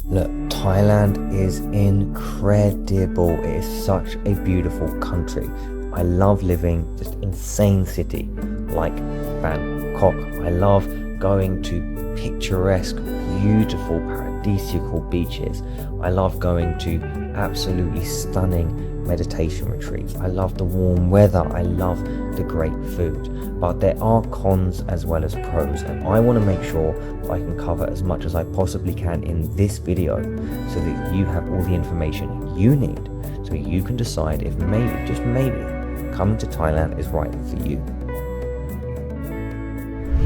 Look, Thailand is incredible. It is such a beautiful country. I love living just insane city like Bangkok. I love going to picturesque, beautiful, paradisiacal beaches. I love going to absolutely stunning meditation retreats. I love the warm weather. I love the great food. But there are cons as well as pros, and I want to make sure I can cover as much as I possibly can in this video so that you have all the information you need so you can decide if maybe, just maybe, coming to Thailand is right for you.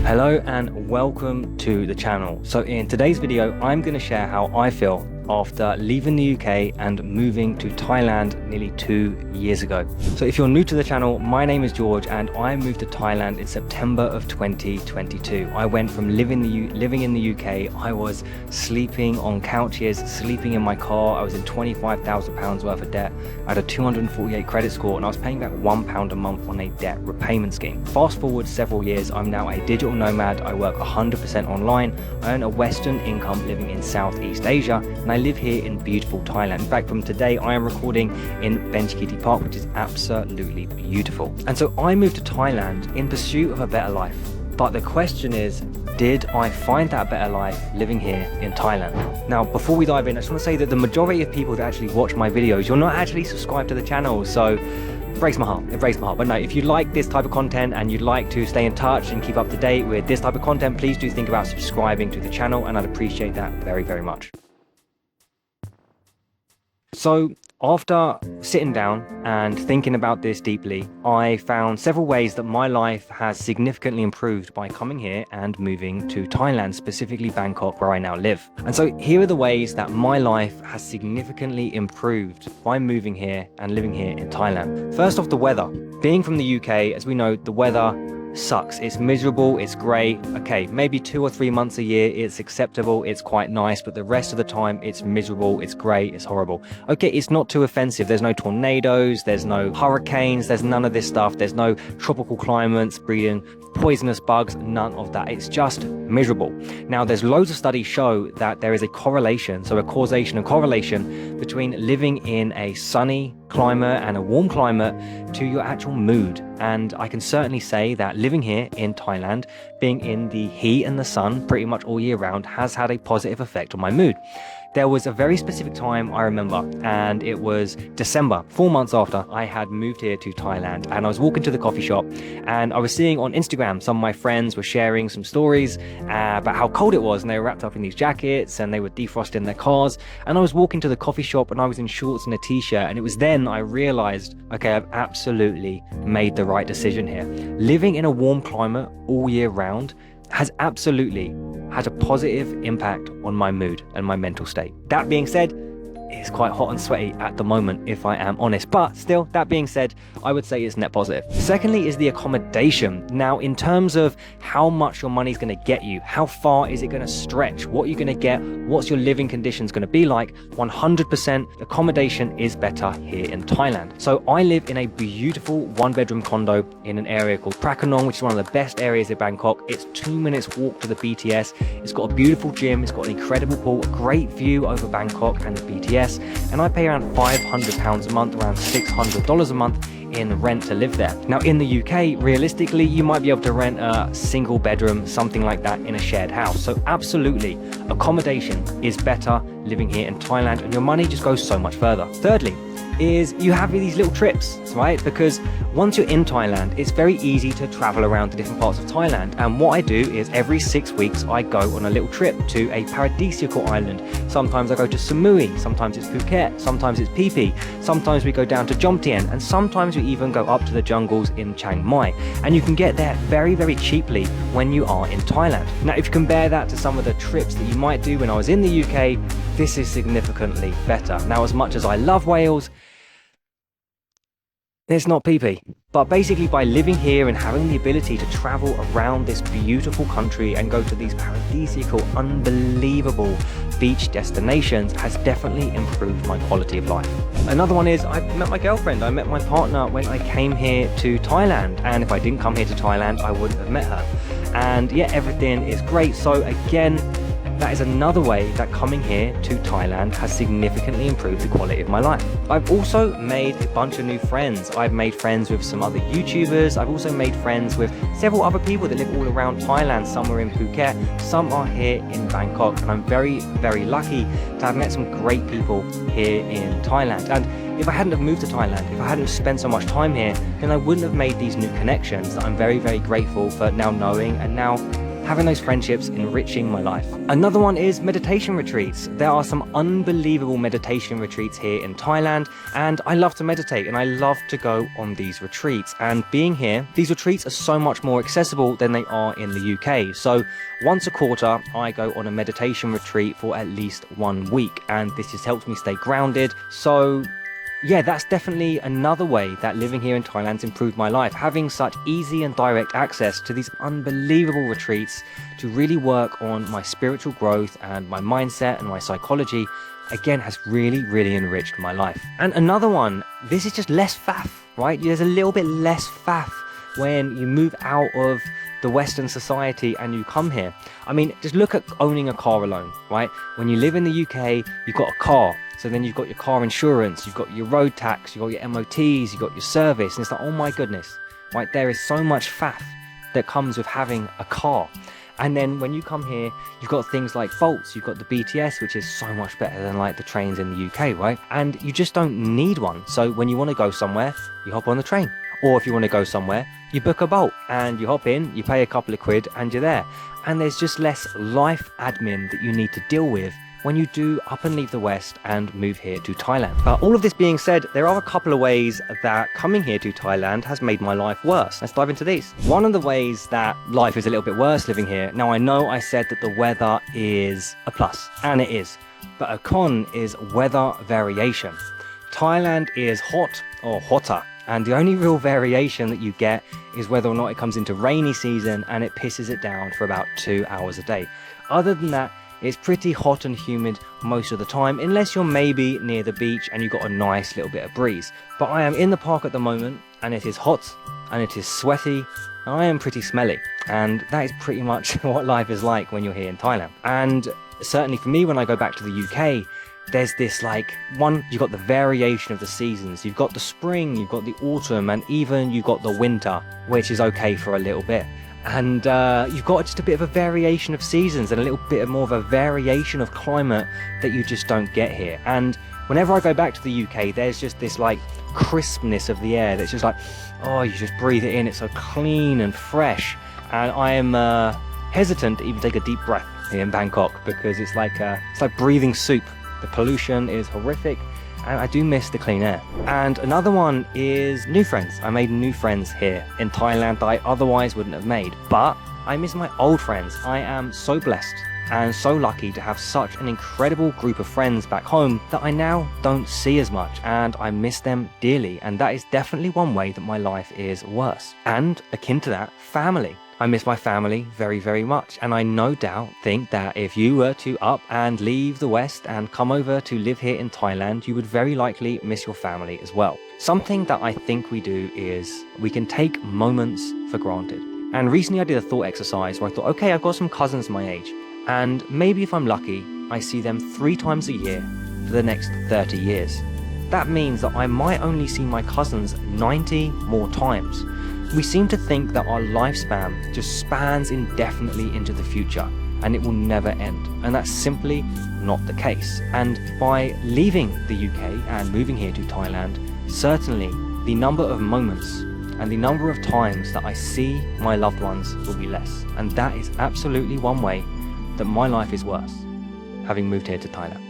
Hello and welcome to the channel. So in today's video, I'm going to share how I feel after leaving the UK and moving to Thailand nearly 2 years ago. So if you're new to the channel, my name is George and I moved to Thailand in September of 2022. I went from living in the UK, I was sleeping on couches, sleeping in my car, I was in £25,000 worth of debt, I had a 248 credit score and I was paying back £1 a month on a debt repayment scheme. Fast forward several years, I'm now a digital nomad, I work 100% online, I earn a Western income living in Southeast Asia, and I live here in beautiful Thailand. In fact, from today, I am recording in Bangkok Park, which is absolutely beautiful. And so I moved to Thailand in pursuit of a better life. But the question is, did I find that better life living here in Thailand? Now, before we dive in, I just want to say that the majority of people that actually watch my videos, you're not actually subscribed to the channel. So it breaks my heart. But no, if you like this type of content and you'd like to stay in touch and keep up to date with this type of content, please do think about subscribing to the channel and I'd appreciate that very, very much. So after sitting down and thinking about this deeply, I found several ways that my life has significantly improved by coming here and moving to Thailand, specifically Bangkok, where I now live. And so here are the ways that my life has significantly improved by moving here and living here in Thailand. First off, the weather. Being from the UK, as we know, the weather sucks. It's miserable, it's grey. Okay, maybe 2 or 3 months a year it's acceptable, it's quite nice, but the rest of the time it's miserable, it's grey, it's horrible. Okay, it's not too offensive. There's no tornadoes, there's no hurricanes, there's none of this stuff, there's no tropical climates breeding poisonous bugs, none of that. It's just miserable. Now, there's loads of studies show that there is a correlation, so a causation and correlation between living in a sunny climate and a warm climate to your actual mood. And I can certainly say that living here in Thailand, being in the heat and the sun pretty much all year round, has had a positive effect on my mood. There was a very specific time I remember, and it was December, 4 months after I had moved here to Thailand, and I was walking to the coffee shop and I was seeing on Instagram some of my friends were sharing some stories about how cold it was, and they were wrapped up in these jackets and they were defrosting their cars, and I was walking to the coffee shop and I was in shorts and a t-shirt, and it was then I realized, okay, I've absolutely made the right decision here. Living in a warm climate all year round has absolutely had a positive impact on my mood and my mental state. That being said, it's quite hot and sweaty at the moment, if I am honest, but still, that being said, I would say it's net positive. Secondly is the accommodation. Now, in terms of how much your money is going to get you, how far is it going to stretch, what you're going to get, what's your living conditions going to be like, 100% accommodation is better here in Thailand. So I live in a beautiful 1-bedroom condo in an area called Prakanong, which is one of the best areas in Bangkok. It's 2 minutes walk to the BTS. It's got a beautiful gym, it's got an incredible pool, a great view over Bangkok and the BTS. And I pay around £500 a month, around $600 a month in rent to live there. Now in the UK, realistically, you might be able to rent a single bedroom, something like that, in a shared house. So absolutely, accommodation is better living here in Thailand, and your money just goes so much further. Thirdly, is you have these little trips, right? Because once you're in Thailand, it's very easy to travel around to different parts of Thailand. And what I do is every 6 weeks, I go on a little trip to a paradisiacal island. Sometimes I go to Samui, sometimes it's Phuket, sometimes it's Phi Phi, sometimes we go down to Jomtien, and sometimes we even go up to the jungles in Chiang Mai. And you can get there very, very cheaply when you are in Thailand. Now, if you compare that to some of the trips that you might do when I was in the UK, this is significantly better. Now, as much as I love Wales, it's not PP. But basically, by living here and having the ability to travel around this beautiful country and go to these paradisiacal, unbelievable beach destinations has definitely improved my quality of life. Another one is I met my girlfriend. I met my partner when I came here to Thailand. And if I didn't come here to Thailand, I wouldn't have met her. And yeah, everything is great. So again, that is another way that coming here to Thailand has significantly improved the quality of my life. I've also made a bunch of new friends. I've made friends with some other YouTubers. I've also made friends with several other people that live all around Thailand. Some are in Phuket, some are here in Bangkok, and I'm very, very lucky to have met some great people here in Thailand. And if I hadn't have moved to Thailand, if I hadn't spent so much time here, then I wouldn't have made these new connections that I'm very, very grateful for now knowing and now having those friendships enriching my life. Another one is meditation retreats. There are some unbelievable meditation retreats here in Thailand, and I love to meditate and I love to go on these retreats. And being here, these retreats are so much more accessible than they are in the UK. So once a quarter, I go on a meditation retreat for at least 1 week, and this just helps me stay grounded. So yeah, that's definitely another way that living here in Thailand's improved my life. Having such easy and direct access to these unbelievable retreats to really work on my spiritual growth and my mindset and my psychology, again, has really, really enriched my life. And another one, this is just less faff, right? There's a little bit less faff when you move out of the Western society and you come here. I mean, just look at owning a car alone, right? When you live in the UK, you've got a car. So then you've got your car insurance, you've got your road tax, you've got your MOTs, you've got your service. And it's like, oh my goodness, right? There is so much faff that comes with having a car. And then when you come here, you've got things like faults, you've got the BTS, which is so much better than like the trains in the UK, right? And you just don't need one. So when you want to go somewhere, you hop on the train. Or if you want to go somewhere, you book a Bolt and you hop in, you pay a couple of quid and you're there. And there's just less life admin that you need to deal with when you do up and leave the West and move here to Thailand. All of this being said, there are a couple of ways that coming here to Thailand has made my life worse. Let's dive into these. One of the ways that life is a little bit worse living here, now I know I said that the weather is a plus, and it is, but a con is weather variation. Thailand is hot or hotter, and the only real variation that you get is whether or not it comes into rainy season and it pisses it down for about 2 hours a day. Other than that, it's pretty hot and humid most of the time, unless you're maybe near the beach and you've got a nice little bit of breeze. But I am in the park at the moment and it is hot and it is sweaty and I am pretty smelly. And that is pretty much what life is like when you're here in Thailand. And certainly for me, when I go back to the UK, there's this like, one, you've got the variation of the seasons. You've got the spring, you've got the autumn, and even you've got the winter, which is okay for a little bit. And you've got just a bit of a variation of seasons and a little bit more of a variation of climate that you just don't get here. And whenever I go back to the UK, there's just this like crispness of the air that's just like, oh, you just breathe it in, it's so clean and fresh. And I am hesitant to even take a deep breath here in Bangkok because it's like breathing soup. The pollution is horrific. And I do miss the clean air. And another one is new friends. I made new friends here in Thailand that I otherwise wouldn't have made. But I miss my old friends. I am so blessed and so lucky to have such an incredible group of friends back home that I now don't see as much. And I miss them dearly. And that is definitely one way that my life is worse. And akin to that, family. I miss my family very, very much. And I no doubt think that if you were to up and leave the West and come over to live here in Thailand, you would very likely miss your family as well. Something that I think we do is we can take moments for granted. And recently I did a thought exercise where I thought, okay, I've got some cousins my age. And maybe if I'm lucky, I see them 3 times a year for the next 30 years. That means that I might only see my cousins 90 more times. We seem to think that our lifespan just spans indefinitely into the future and it will never end. And that's simply not the case. And by leaving the UK and moving here to Thailand, certainly the number of moments and the number of times that I see my loved ones will be less. And that is absolutely one way that my life is worse, having moved here to Thailand.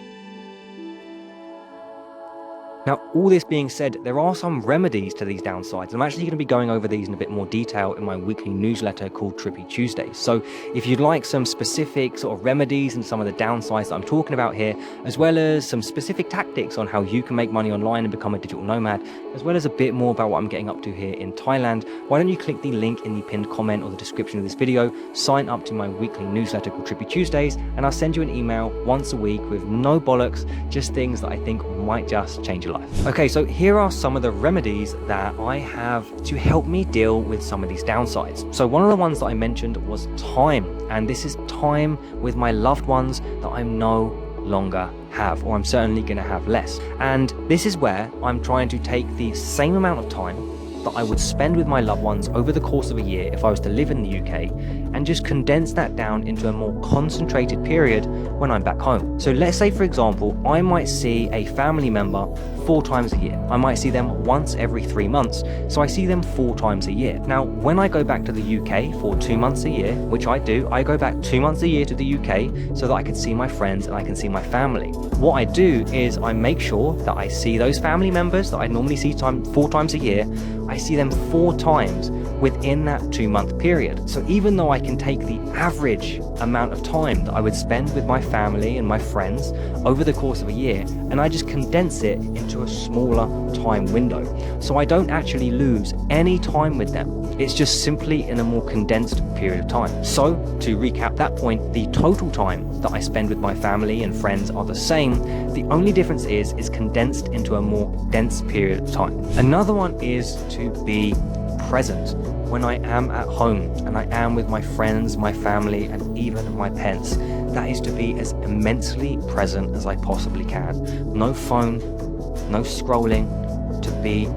Now, all this being said, there are some remedies to these downsides. I'm actually going to be going over these in a bit more detail in my weekly newsletter called Trippy Tuesdays. So if you'd like some specific sort of remedies and some of the downsides that I'm talking about here, as well as some specific tactics on how you can make money online and become a digital nomad, as well as a bit more about what I'm getting up to here in Thailand, why don't you click the link in the pinned comment or the description of this video, sign up to my weekly newsletter called Trippy Tuesdays, and I'll send you an email once a week with no bollocks, just things that I think might just change your life. life. Okay, so here are some of the remedies that I have to help me deal with some of these downsides. So one of the ones that I mentioned was time, and this is time with my loved ones that I'm no longer have, or I'm certainly going to have less. And this is where I'm trying to take the same amount of time that I would spend with my loved ones over the course of a year if I was to live in the UK, and just condense that down into a more concentrated period when I'm back home. So let's say, for example, I might see a family member 4 times a year. I might see them once every 3 months, so I see them 4 times a year. Now, when I go back to the UK for 2 months a year, which I do, I go back 2 months a year to the UK so that I can see my friends and I can see my family. What I do is I make sure that I see those family members that I normally see 4 times a year. I see them 4 times within that 2-month period. So even though I can take the average amount of time that I would spend with my family and my friends over the course of a year, and I just condense it into a smaller time window, so I don't actually lose any time with them. It's just simply in a more condensed period of time. So to recap that point, the total time that I spend with my family and friends are the same. The only difference is condensed into a more dense period of time. Another one is to be present when I am at home and I am with my friends, my family, and even my pets. That is to be as immensely present as I possibly can. No phone, no scrolling, to be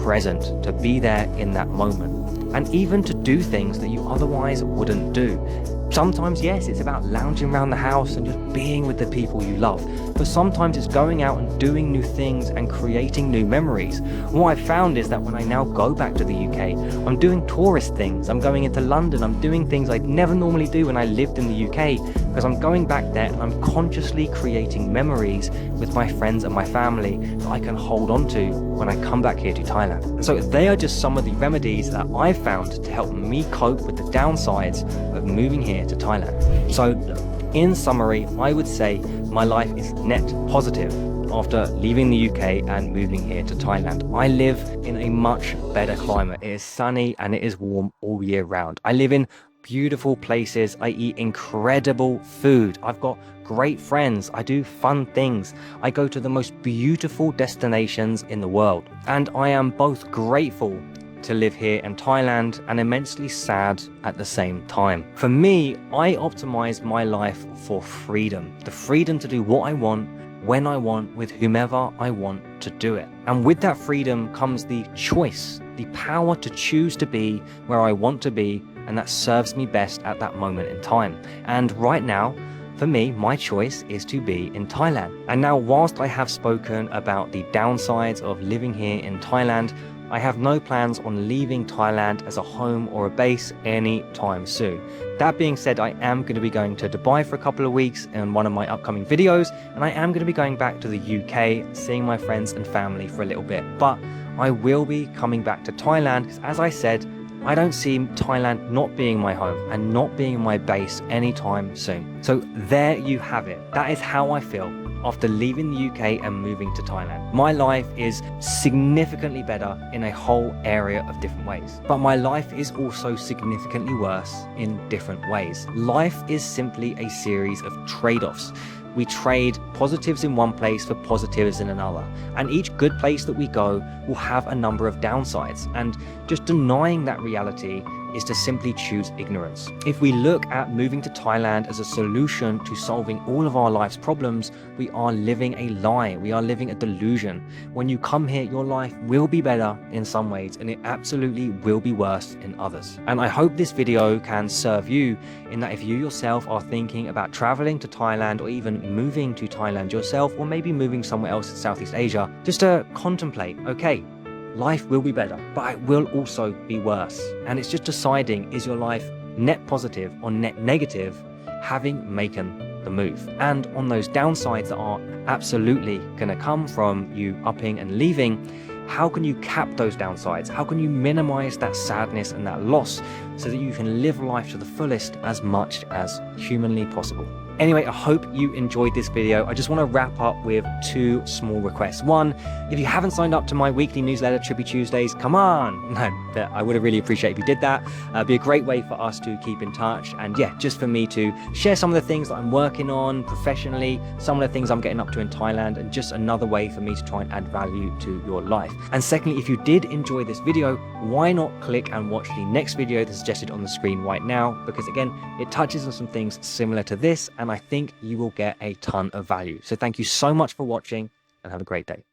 present, to be there in that moment. And even to do things that you otherwise wouldn't do. Sometimes, yes, it's about lounging around the house and just being with the people you love. But sometimes it's going out and doing new things and creating new memories. What I've found is that when I now go back to the UK, I'm doing tourist things. I'm going into London. I'm doing things I'd never normally do when I lived in the UK, because I'm going back there and I'm consciously creating memories with my friends and my family that I can hold on to when I come back here to Thailand. So they are just some of the remedies that I've found to help me cope with the downsides of moving here to Thailand. So in summary, I would say my life is net positive after leaving the UK and moving here to Thailand. I live in a much better climate. It is sunny and it is warm all year round. I live in beautiful places. I eat incredible food. I've got great friends. I do fun things. I go to the most beautiful destinations in the world. And I am both grateful to live here in Thailand and immensely sad at the same time. For me, I optimize my life for freedom. The freedom to do what I want, when I want, with whomever I want to do it. And with that freedom comes the choice, the power to choose to be where I want to be, and that serves me best at that moment in time. And right now, for me, my choice is to be in Thailand. And now, whilst I have spoken about the downsides of living here in Thailand, I have no plans on leaving Thailand as a home or a base anytime soon. That being said, I am going to be going to Dubai for a couple of weeks in one of my upcoming videos, and I am going to be going back to the UK, seeing my friends and family for a little bit. But I will be coming back to Thailand because, as I said, I don't see Thailand not being my home and not being my base anytime soon. So there you have it. That is how I feel after leaving the UK and moving to Thailand. My life is significantly better in a whole area of different ways, but my life is also significantly worse in different ways. Life is simply a series of trade-offs. We trade positives in one place for positives in another, and each good place that we go will have a number of downsides, and just denying that reality is to simply choose ignorance. If we look at moving to Thailand as a solution to solving all of our life's problems, we are living a lie. We are living a delusion. When you come here, your life will be better in some ways, and it absolutely will be worse in others. And I hope this video can serve you in that if you yourself are thinking about traveling to Thailand or even moving to Thailand yourself, or maybe moving somewhere else in Southeast Asia, just to contemplate, okay, life will be better, but it will also be worse. And it's just deciding, is your life net positive or net negative, having making the move? And on those downsides that are absolutely going to come from you upping and leaving, how can you cap those downsides? How can you minimize that sadness and that loss so that you can live life to the fullest as much as humanly possible? Anyway, I hope you enjoyed this video. I just want to wrap up with 2 small requests. One, if you haven't signed up to my weekly newsletter, Trippy Tuesdays, come on. No, but I would have really appreciate if you did that. It'd be a great way for us to keep in touch. And yeah, just for me to share some of the things that I'm working on professionally, some of the things I'm getting up to in Thailand, and just another way for me to try and add value to your life. And secondly, if you did enjoy this video, why not click and watch the next video that's suggested on the screen right now? Because again, it touches on some things similar to this, and I think you will get a ton of value. So thank you so much for watching, and have a great day.